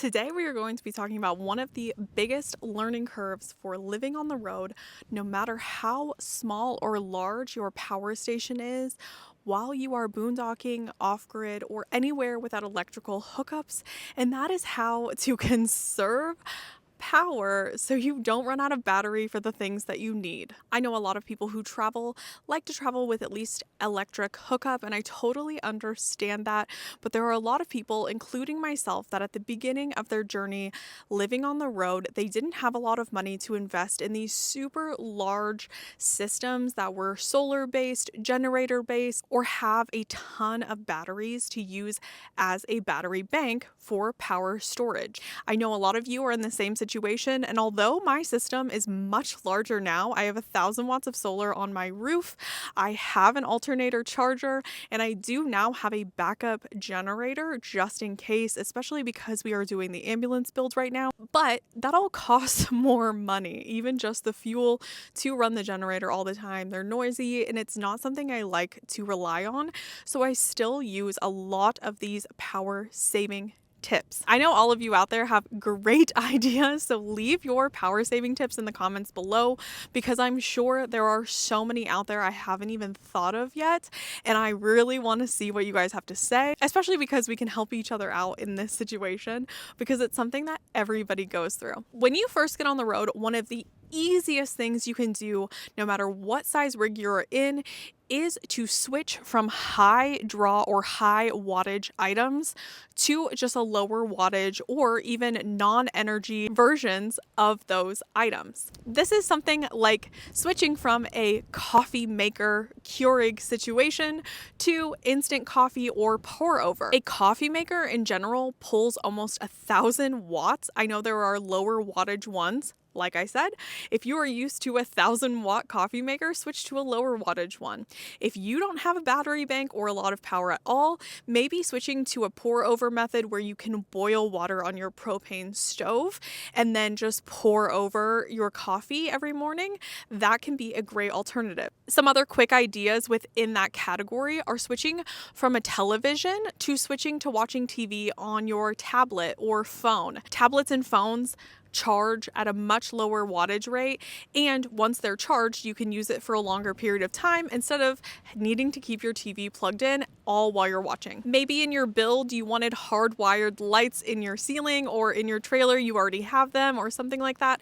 Today we are going to be talking about one of the biggest learning curves for living on the road, no matter how small or large your power station is, while you are boondocking, off-grid, or anywhere without electrical hookups, and that is how to conserve power so you don't run out of battery for the things that you need. I know a lot of people who travel like to travel with at least electric hookup, and I totally understand that, but there are a lot of people, including myself, that at the beginning of their journey living on the road, they didn't have a lot of money to invest in these super large systems that were solar based, generator based, or have a ton of batteries to use as a battery bank for power storage. I know a lot of you are in the same situation, and although my system is much larger now, I have 1,000 watts of solar on my roof, I have an alternator charger, and I do now have a backup generator just in case, especially because we are doing the ambulance build right now. But that all costs more money, even just the fuel to run the generator all the time. They're noisy, and it's not something I like to rely on, so I still use a lot of these power saving tips. I know all of you out there have great ideas, so leave your power saving tips in the comments below, because I'm sure there are so many out there I haven't even thought of yet, and I really want to see what you guys have to say, especially because we can help each other out in this situation, because it's something that everybody goes through. When you first get on the road, one of the easiest things you can do, no matter what size rig you're in, is to switch from high draw or high wattage items to just a lower wattage or even non-energy versions of those items. This is something like switching from a coffee maker Keurig situation to instant coffee or pour over. A coffee maker in general pulls almost 1,000 watts. I know there are lower wattage ones. Like I said, if you are used to a 1,000-watt coffee maker, switch to a lower wattage one. If you don't have a battery bank or a lot of power at all, maybe switching to a pour over method where you can boil water on your propane stove and then just pour over your coffee every morning. That can be a great alternative. Some other quick ideas within that category are switching from a television to switching to watching TV on your tablet or phone. Tablets and phones charge at a much lower wattage rate, and once they're charged, you can use it for a longer period of time instead of needing to keep your TV plugged in all while you're watching. Maybe in your build you wanted hardwired lights in your ceiling, or in your trailer you already have them or something like that.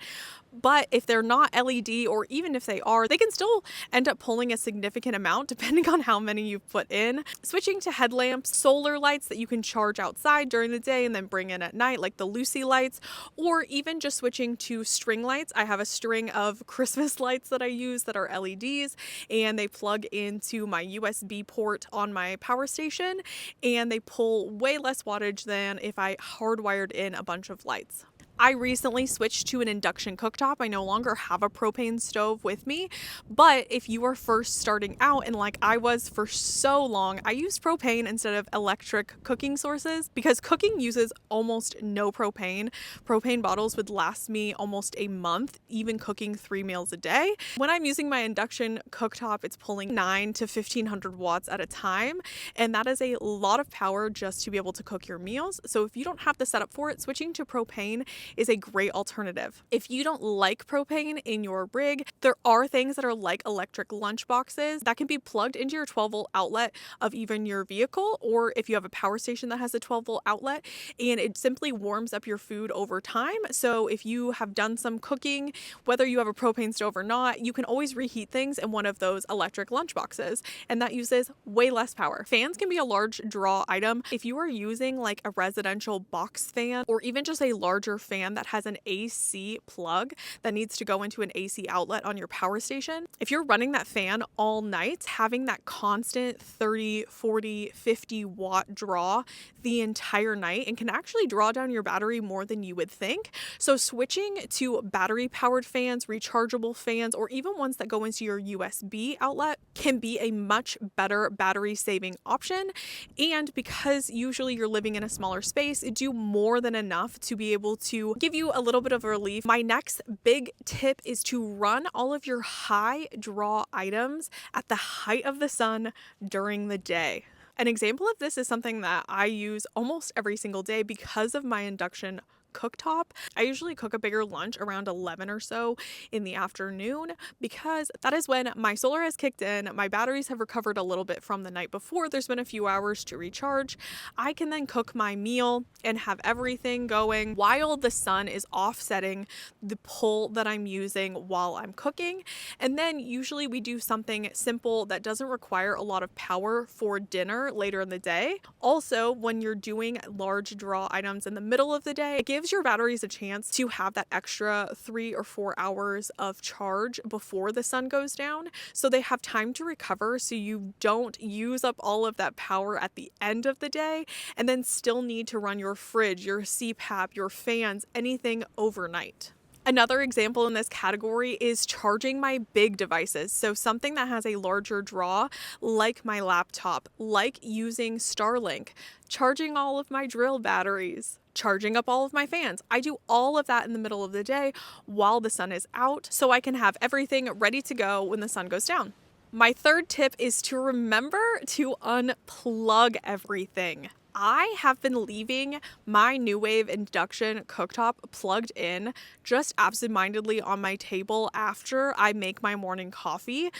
But if they're not LED, or even if they are, they can still end up pulling a significant amount depending on how many you've put in. Switching to headlamps, solar lights that you can charge outside during the day and then bring in at night, like the Lucy lights, or even just switching to string lights. I have a string of Christmas lights that I use that are LEDs, and they plug into my USB port on my power station, and they pull way less wattage than if I hardwired in a bunch of lights. I recently switched to an induction cooktop. I no longer have a propane stove with me, but if you are first starting out, and like I was for so long, I used propane instead of electric cooking sources because cooking uses almost no propane. Propane bottles would last me almost a month, even cooking 3 meals a day. When I'm using my induction cooktop, it's pulling 9 to 1,500 watts at a time, and that is a lot of power just to be able to cook your meals. So if you don't have the setup for it, switching to propane is a great alternative. If you don't like propane in your rig, there are things that are like electric lunch boxes that can be plugged into your 12-volt outlet of even your vehicle, or if you have a power station that has a 12-volt outlet, and it simply warms up your food over time. So if you have done some cooking, whether you have a propane stove or not, you can always reheat things in one of those electric lunch boxes, and that uses way less power. Fans can be a large draw item. If you are using like a residential box fan, or even just a larger fan that has an AC plug that needs to go into an AC outlet on your power station, if you're running that fan all night, having that constant 30, 40, 50 watt draw the entire night, and can actually draw down your battery more than you would think. So switching to battery powered fans, rechargeable fans, or even ones that go into your USB outlet can be a much better battery saving option. And because usually you're living in a smaller space, do more than enough to be able to give you a little bit of relief. My next big tip is to run all of your high draw items at the height of the sun during the day. An example of this is something that I use almost every single day because of my induction cooktop. I usually cook a bigger lunch around 11 or so in the afternoon because that is when my solar has kicked in, my batteries have recovered a little bit from the night before, there's been a few hours to recharge. I can then cook my meal and have everything going while the sun is offsetting the pull that I'm using while I'm cooking. And then usually we do something simple that doesn't require a lot of power for dinner later in the day. Also, when you're doing large draw items in the middle of the day, it gives your batteries a chance to have that extra 3 or 4 hours of charge before the sun goes down. So they have time to recover so you don't use up all of that power at the end of the day and then still need to run your fridge, your CPAP, your fans, anything overnight. Another example in this category is charging my big devices. So something that has a larger draw, like my laptop, like using Starlink, charging all of my drill batteries, charging up all of my fans. I do all of that in the middle of the day while the sun is out so I can have everything ready to go when the sun goes down. My third tip is to remember to unplug everything. I have been leaving my New Wave induction cooktop plugged in just absentmindedly on my table after I make my morning coffee,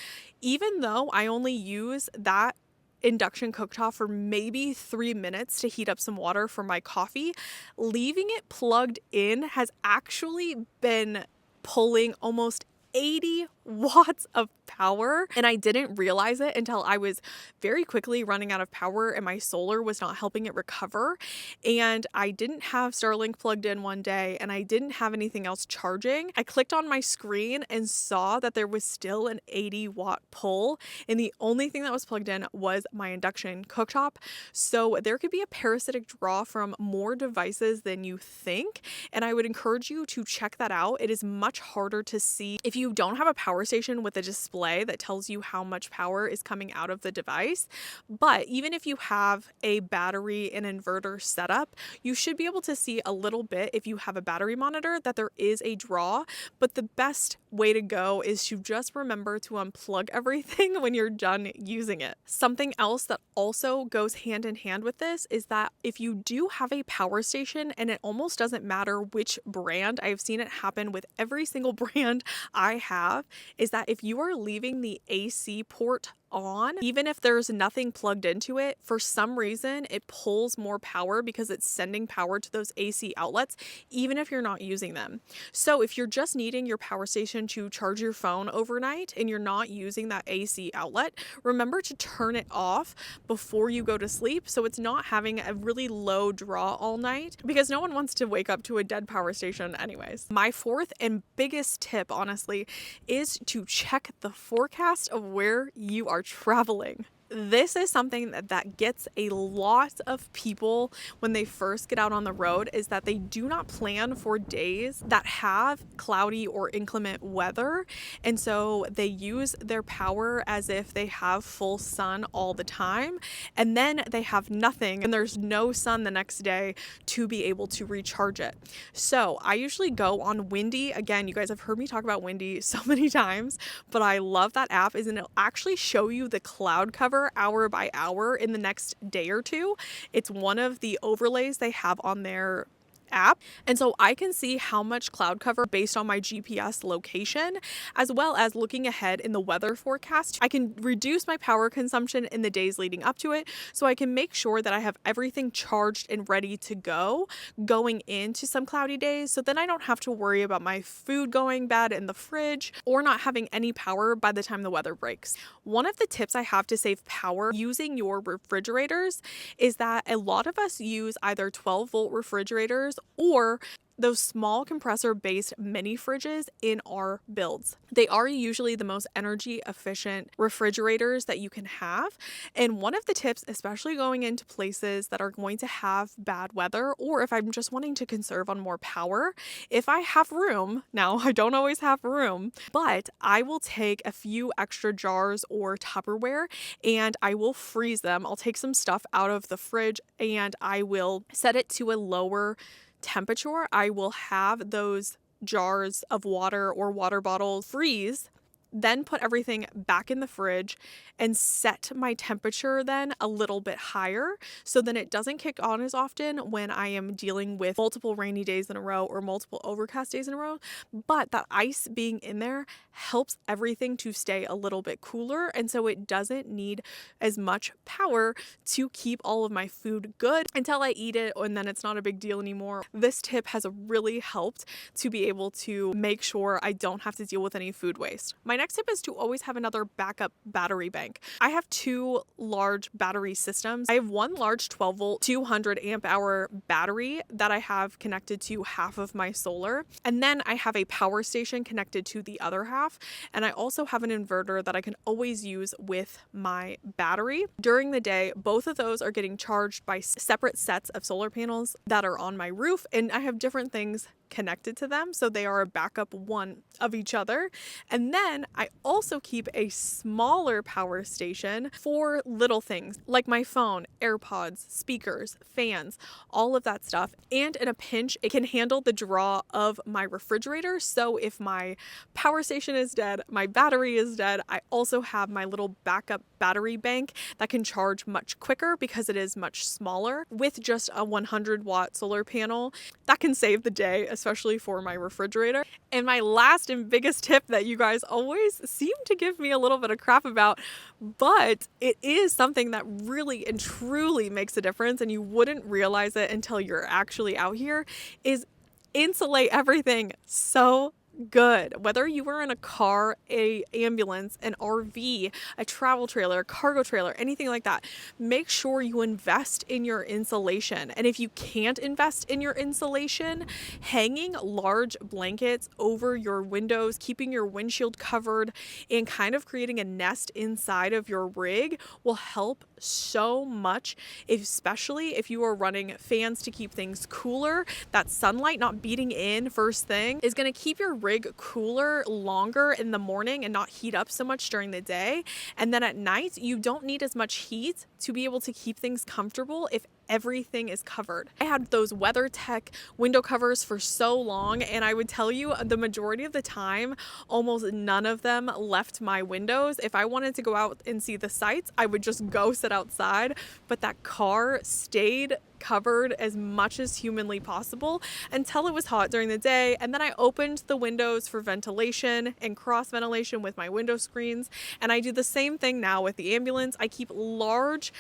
even though I only use that induction cooktop for maybe 3 minutes to heat up some water for my coffee. Leaving it plugged in has actually been pulling almost 80 watts of power, and I didn't realize it until I was very quickly running out of power and my solar was not helping it recover. And I didn't have Starlink plugged in one day and I didn't have anything else charging. I clicked on my screen and saw that there was still an 80-watt pull, and the only thing that was plugged in was my induction cooktop. So there could be a parasitic draw from more devices than you think, and I would encourage you to check that out. It is much harder to see if you don't have a power station with a display that tells you how much power is coming out of the device. But even if you have a battery and inverter setup, you should be able to see a little bit if you have a battery monitor that there is a draw. But the best way to go is to just remember to unplug everything when you're done using it. Something else that also goes hand in hand with this is that if you do have a power station, and it almost doesn't matter which brand, I've seen it happen with every single brand I have, is that if you are leaving the AC port on, even if there's nothing plugged into it, for some reason it pulls more power because it's sending power to those AC outlets, even if you're not using them. So if you're just needing your power station to charge your phone overnight and you're not using that AC outlet, remember to turn it off before you go to sleep so it's not having a really low draw all night, because no one wants to wake up to a dead power station anyways. My fourth and biggest tip, honestly, is to check the forecast of where you are traveling. This is something that gets a lot of people when they first get out on the road, is that they do not plan for days that have cloudy or inclement weather. And so they use their power as if they have full sun all the time. And then they have nothing and there's no sun the next day to be able to recharge it. So I usually go on Windy. Again, you guys have heard me talk about Windy so many times, but I love that app, is it'll actually show you the cloud cover hour by hour in the next day or two. It's one of the overlays they have on their app. And so I can see how much cloud cover based on my GPS location, as well as looking ahead in the weather forecast. I can reduce my power consumption in the days leading up to it, so I can make sure that I have everything charged and ready to go going into some cloudy days. So then I don't have to worry about my food going bad in the fridge or not having any power by the time the weather breaks. One of the tips I have to save power using your refrigerators is that a lot of us use either 12-volt refrigerators or those small compressor-based mini fridges in our builds. They are usually the most energy efficient refrigerators that you can have. And one of the tips, especially going into places that are going to have bad weather, or if I'm just wanting to conserve on more power, if I have room, now I don't always have room, but I will take a few extra jars or Tupperware and I will freeze them. I'll take some stuff out of the fridge and I will set it to a lower temperature. I will have those jars of water or water bottles freeze. then put everything back in the fridge and set my temperature then a little bit higher, so then it doesn't kick on as often when I am dealing with multiple rainy days in a row or multiple overcast days in a row. But that ice being in there helps everything to stay a little bit cooler, and so it doesn't need as much power to keep all of my food good until I eat it, and then it's not a big deal anymore. This tip has really helped to be able to make sure I don't have to deal with any food waste. My next tip is to always have another backup battery bank. I have two large battery systems. I have one large 12 volt 200 amp hour battery that I have connected to half of my solar, and then I have a power station connected to the other half, and I also have an inverter that I can always use with my battery. During the day, both of those are getting charged by separate sets of solar panels that are on my roof, and I have different things connected to them, so they are a backup one of each other. And then I also keep a smaller power station for little things like my phone, AirPods, speakers, fans, all of that stuff. And in a pinch, it can handle the draw of my refrigerator. So if my power station is dead, my battery is dead, I also have my little backup battery bank that can charge much quicker because it is much smaller. With just a 100-watt solar panel, that can save the day, especially for my refrigerator. And my last and biggest tip that you guys always seem to give me a little bit of crap about, but it is something that really and truly makes a difference, and you wouldn't realize it until you're actually out here, is insulate everything so good. Whether you are in a car, a ambulance, an RV, a travel trailer, cargo trailer, anything like that, make sure you invest in your insulation. And if you can't invest in your insulation, hanging large blankets over your windows, keeping your windshield covered, and kind of creating a nest inside of your rig will help so much, especially if you are running fans to keep things cooler. That sunlight not beating in first thing is going to keep your rig cooler longer in the morning and not heat up so much during the day. And then at night, you don't need as much heat to be able to keep things comfortable if everything is covered. I had those WeatherTech window covers for so long, and I would tell you the majority of the time, almost none of them left my windows. If I wanted to go out and see the sights, I would just go sit outside, but that car stayed covered as much as humanly possible until it was hot during the day. And then I opened the windows for ventilation and cross ventilation with my window screens. And I do the same thing now with the ambulance. I keep large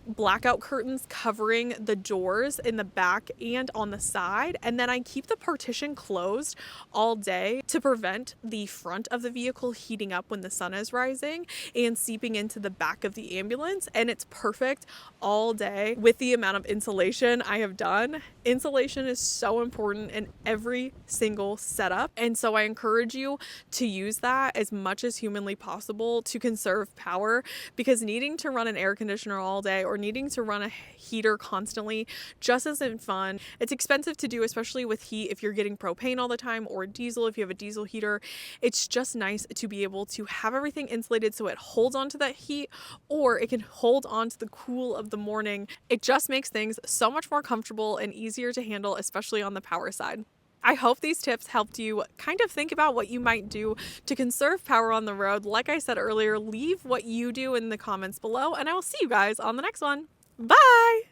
blackout curtains covering the doors in the back and on the side, and then I keep the partition closed all day to prevent the front of the vehicle heating up when the sun is rising and seeping into the back of the ambulance. And it's perfect all day with the amount of insulation I have done. Insulation is so important in every single setup, and so I encourage you to use that as much as humanly possible to conserve power, because needing to run an air conditioner all day or needing to run a heater constantly just isn't fun. It's expensive to do, especially with heat if you're getting propane all the time, or diesel if you have a diesel heater. It's just nice to be able to have everything insulated so it holds on to that heat, or it can hold on to the cool of the morning. It just makes things so much more comfortable and easier to handle, especially on the power side. I hope these tips helped you kind of think about what you might do to conserve power on the road. Like I said earlier, leave what you do in the comments below, and I will see you guys on the next one. Bye!